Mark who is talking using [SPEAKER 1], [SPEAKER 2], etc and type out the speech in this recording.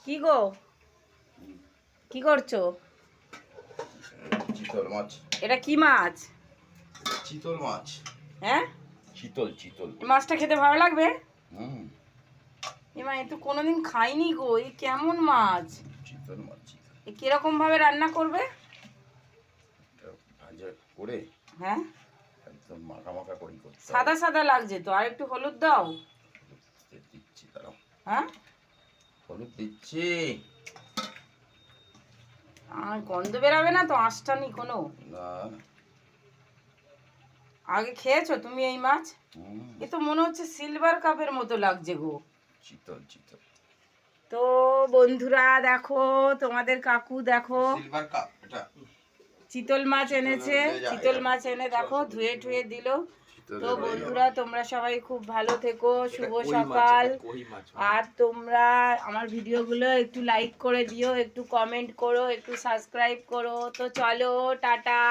[SPEAKER 1] কি গো, কি করছো?
[SPEAKER 2] চিতল মাছ।
[SPEAKER 1] এটা কি মাছ?
[SPEAKER 2] চিতল মাছ।
[SPEAKER 1] হ্যাঁ,
[SPEAKER 2] চিতল চিতল।
[SPEAKER 1] এই মাছটা খেতে ভালো লাগবে?
[SPEAKER 2] হুম,
[SPEAKER 1] এমা এ তো কোনোদিন খাইনি গো, এই কেমন মাছ?
[SPEAKER 2] চিতল মাছ চিতল।
[SPEAKER 1] এ কিরকম ভাবে রান্না করবে?
[SPEAKER 2] এটা ভাজা করে
[SPEAKER 1] হ্যাঁ,
[SPEAKER 2] একদম মাখা মাখা করে করতে হবে।
[SPEAKER 1] সাদা সাদা লাগছে তো, আর একটু হলুদ দাও।
[SPEAKER 2] হলুদ দিচ্ছি, দাঁড়াও।
[SPEAKER 1] হ্যাঁ,
[SPEAKER 2] হলুদ দিচ্ছি।
[SPEAKER 1] আর গন্ধ বেরাবে না তো? আঁশটা নি কোনো?
[SPEAKER 2] না।
[SPEAKER 1] আগে খেয়েছো তুমি এই মাছ?
[SPEAKER 2] হুম,
[SPEAKER 1] এ তো মনে হচ্ছে সিলভার কাপের মতো লাগছে গো।
[SPEAKER 2] চিতল চিতল।
[SPEAKER 1] তো বন্ধুরা দেখো, তোমাদের কাকু দেখো
[SPEAKER 2] সিলভার কাপ এটা।
[SPEAKER 1] চিতল মাছ এনেছে। চিতল মাছ এনে দেখো ধুয়ে টুয়ে দিল। তো বন্ধুরা তোমরা সবাই খুব ভালো থেকো, শুভ সকাল। আর তোমরা আমার ভিডিওগুলো একটু লাইক করে দিও, একটু কমেন্ট করো, একটু সাবস্ক্রাইব করো। তো চলো, টাটা।